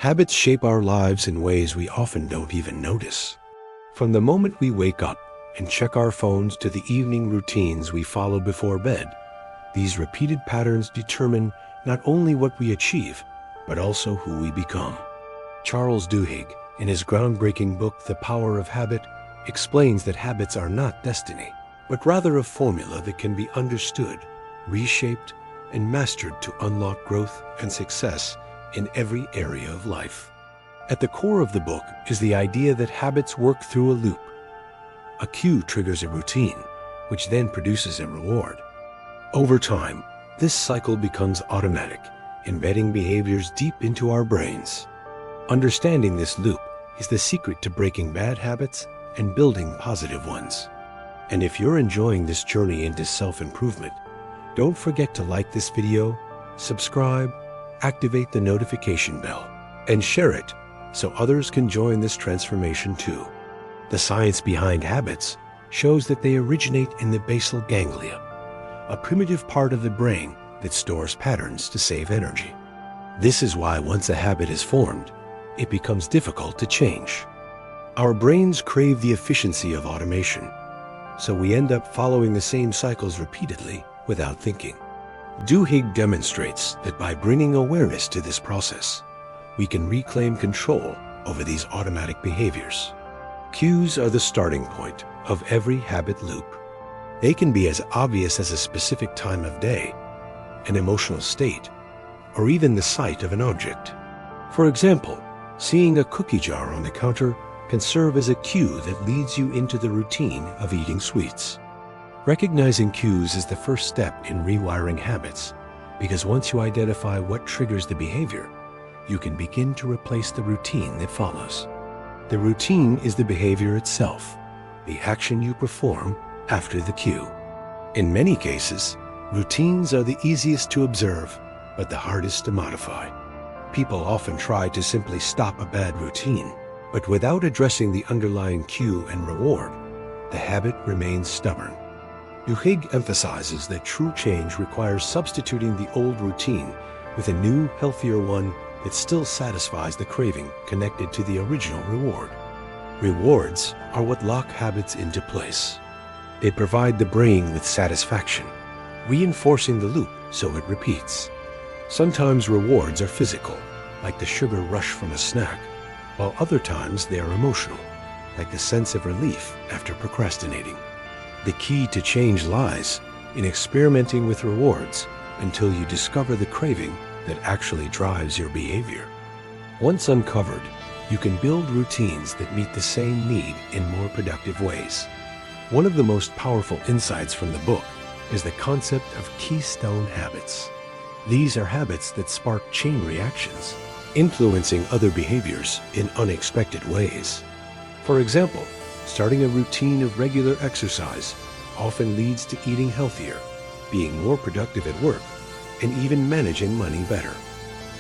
Habits shape our lives in ways we often don't even notice. From the moment we wake up and check our phones to the evening routines we follow before bed, these repeated patterns determine not only what we achieve, but also who we become. Charles Duhigg, in his groundbreaking book, The Power of Habit, explains that habits are not destiny, but rather a formula that can be understood, reshaped, and mastered to unlock growth and success in every area of life. At the core of the book is the idea that habits work through a loop. A cue triggers a routine, which then produces a reward. Over time, this cycle becomes automatic, embedding behaviors deep into our brains. Understanding this loop is the secret to breaking bad habits and building positive ones. And if you're enjoying this journey into self-improvement, don't forget to like this video, subscribe, activate the notification bell, and share it so others can join this transformation too. The science behind habits shows that they originate in the basal ganglia, a primitive part of the brain that stores patterns to save energy. This is why once a habit is formed, it becomes difficult to change. Our brains crave the efficiency of automation, so we end up following the same cycles repeatedly without thinking. Duhigg demonstrates that by bringing awareness to this process, we can reclaim control over these automatic behaviors. Cues are the starting point of every habit loop. They can be as obvious as a specific time of day, an emotional state, or even the sight of an object. For example, seeing a cookie jar on the counter can serve as a cue that leads you into the routine of eating sweets. Recognizing cues is the first step in rewiring habits, because once you identify what triggers the behavior, you can begin to replace the routine that follows. The routine is the behavior itself, the action you perform after the cue. In many cases, routines are the easiest to observe, but the hardest to modify. People often try to simply stop a bad routine, but without addressing the underlying cue and reward, the habit remains stubborn. Duhigg emphasizes that true change requires substituting the old routine with a new, healthier one that still satisfies the craving connected to the original reward. Rewards are what lock habits into place. They provide the brain with satisfaction, reinforcing the loop so it repeats. Sometimes rewards are physical, like the sugar rush from a snack, while other times they are emotional, like the sense of relief after procrastinating. The key to change lies in experimenting with rewards until you discover the craving that actually drives your behavior. Once uncovered, you can build routines that meet the same need in more productive ways. One of the most powerful insights from the book is the concept of keystone habits. These are habits that spark chain reactions, influencing other behaviors in unexpected ways. For example, starting a routine of regular exercise often leads to eating healthier, being more productive at work, and even managing money better.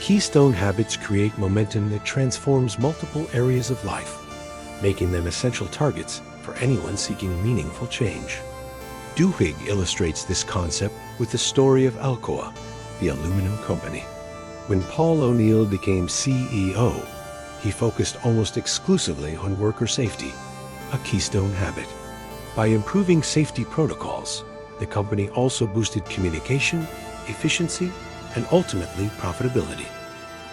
Keystone habits create momentum that transforms multiple areas of life, making them essential targets for anyone seeking meaningful change. Duhigg illustrates this concept with the story of Alcoa, the aluminum company. When Paul O'Neill became CEO, he focused almost exclusively on worker safety, a keystone habit. By improving safety protocols, the company also boosted communication, efficiency, and ultimately profitability.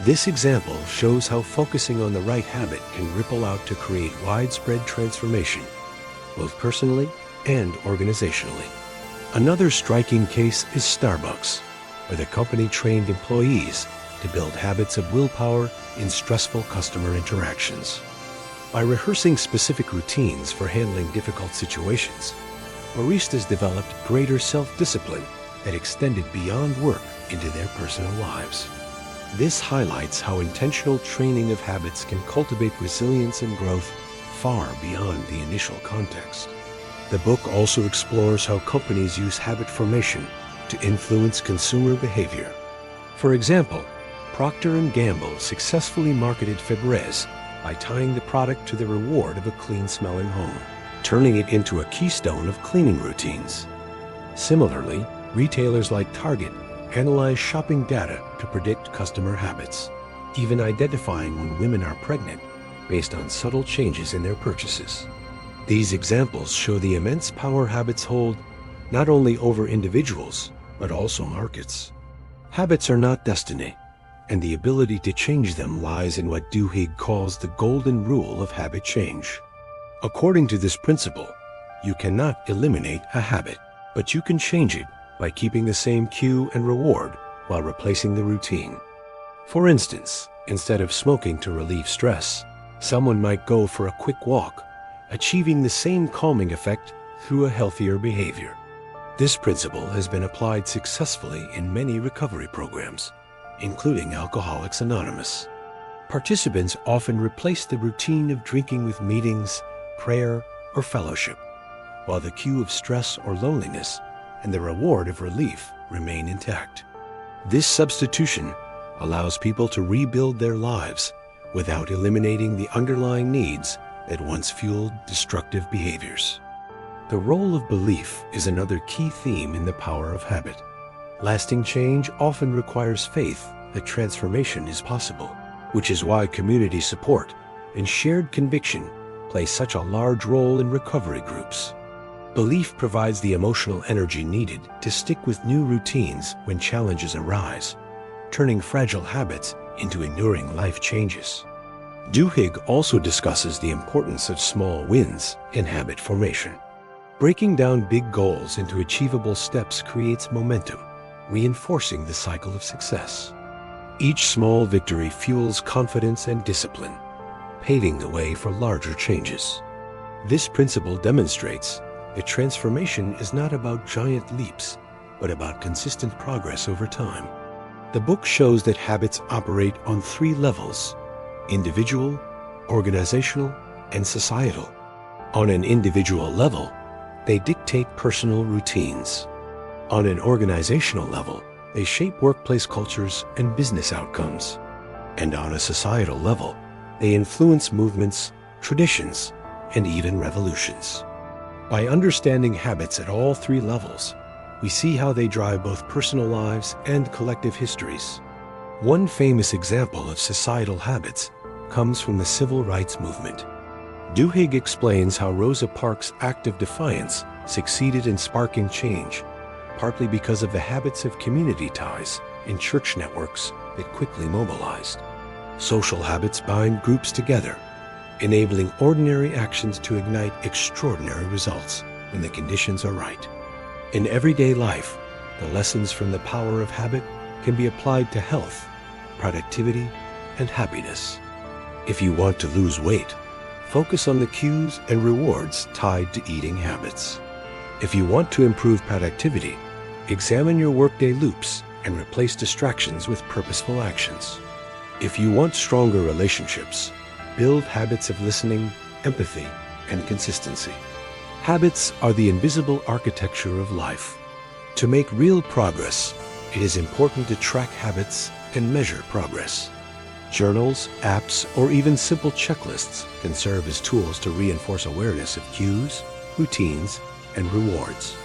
This example shows how focusing on the right habit can ripple out to create widespread transformation, both personally and organizationally. Another striking case is Starbucks, where the company trained employees to build habits of willpower in stressful customer interactions. By rehearsing specific routines for handling difficult situations, baristas developed greater self-discipline that extended beyond work into their personal lives. This highlights how intentional training of habits can cultivate resilience and growth far beyond the initial context. The book also explores how companies use habit formation to influence consumer behavior. For example, Procter & Gamble successfully marketed Febreze by tying the product to the reward of a clean-smelling home, turning it into a keystone of cleaning routines. Similarly, retailers like Target analyze shopping data to predict customer habits. even identifying when women are pregnant based on subtle changes in their purchases. These examples show the immense power habits hold not only over individuals, but also markets. Habits are not destiny, and the ability to change them lies in what Duhigg calls the golden rule of habit change. According to this principle, you cannot eliminate a habit, but you can change it by keeping the same cue and reward while replacing the routine. For instance, instead of smoking to relieve stress, someone might go for a quick walk, achieving the same calming effect through a healthier behavior. This principle has been applied successfully in many recovery programs, including Alcoholics Anonymous. Participants often replace the routine of drinking with meetings, prayer, or fellowship, while the cue of stress or loneliness and the reward of relief remain intact. This substitution allows people to rebuild their lives without eliminating the underlying needs that once fueled destructive behaviors. The role of belief is another key theme in the power of habit. Lasting change often requires faith that transformation is possible, which is why community support and shared conviction play such a large role in recovery groups. Belief provides the emotional energy needed to stick with new routines when challenges arise, turning fragile habits into enduring life changes. Duhigg also discusses the importance of small wins in habit formation. Breaking down big goals into achievable steps creates momentum, reinforcing the cycle of success. Each small victory fuels confidence and discipline, paving the way for larger changes. This principle demonstrates that transformation is not about giant leaps, but about consistent progress over time. The book shows that habits operate on 3 levels: individual, organizational, and societal. On an individual level, they dictate personal routines. On an organizational level, they shape workplace cultures and business outcomes. And on a societal level, they influence movements, traditions, and even revolutions. By understanding habits at all 3 levels, we see how they drive both personal lives and collective histories. One famous example of societal habits comes from the civil rights movement. Duhigg explains how Rosa Parks' act of defiance succeeded in sparking change, partly because of the habits of community ties and church networks that quickly mobilized. Social habits bind groups together, enabling ordinary actions to ignite extraordinary results when the conditions are right. In everyday life, the lessons from the power of habit can be applied to health, productivity, and happiness. If you want to lose weight, focus on the cues and rewards tied to eating habits. If you want to improve productivity, examine your workday loops and replace distractions with purposeful actions. If you want stronger relationships, build habits of listening, empathy, and consistency. Habits are the invisible architecture of life. To make real progress, it is important to track habits and measure progress. Journals, apps, or even simple checklists can serve as tools to reinforce awareness of cues, routines, and rewards.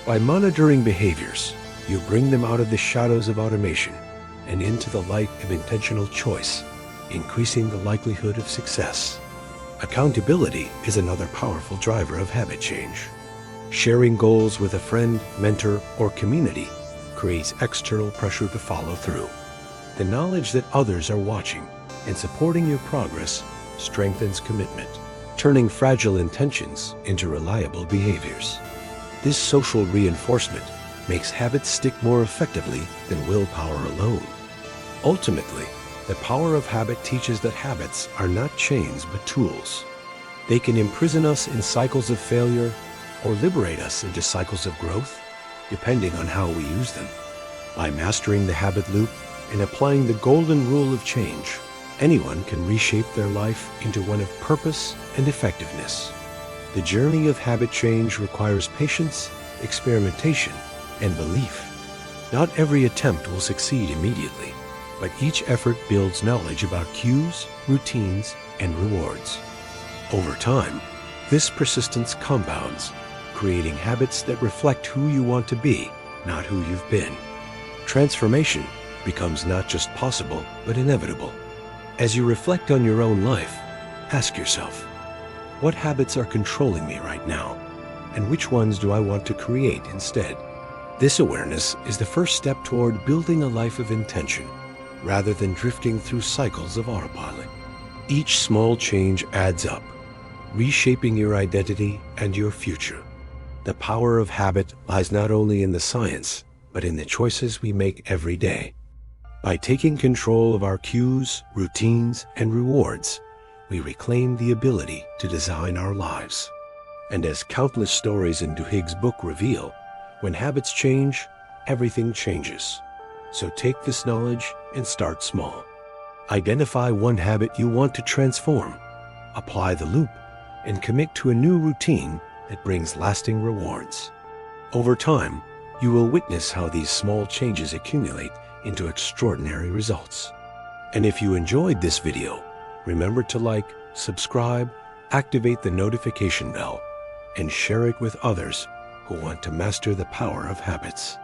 By monitoring behaviors, you bring them out of the shadows of automation and into the light of intentional choice, increasing the likelihood of success. Accountability is another powerful driver of habit change. Sharing goals with a friend, mentor, or community creates external pressure to follow through. The knowledge that others are watching and supporting your progress strengthens commitment, turning fragile intentions into reliable behaviors. This social reinforcement makes habits stick more effectively than willpower alone. Ultimately, the power of habit teaches that habits are not chains but tools. They can imprison us in cycles of failure or liberate us into cycles of growth, depending on how we use them. By mastering the habit loop and applying the golden rule of change, anyone can reshape their life into one of purpose and effectiveness. The journey of habit change requires patience, experimentation, and belief. Not every attempt will succeed immediately, but each effort builds knowledge about cues, routines, and rewards. Over time, this persistence compounds, creating habits that reflect who you want to be, not who you've been. Transformation becomes not just possible, but inevitable, As you reflect on your own life, ask yourself, what habits are controlling me right now, and which ones do I want to create instead? This awareness is the first step toward building a life of intention, rather than drifting through cycles of autopilot. Each small change adds up, reshaping your identity and your future. The power of habit lies not only in the science, but in the choices we make every day. By taking control of our cues, routines, and rewards, we reclaim the ability to design our lives. And as countless stories in Duhigg's book reveal, when habits change, everything changes. So take this knowledge and start small. Identify one habit you want to transform, apply the loop, and commit to a new routine that brings lasting rewards. Over time, you will witness how these small changes accumulate into extraordinary results. And if you enjoyed this video, remember to like, subscribe, activate the notification bell, and share it with others who want to master the power of habits.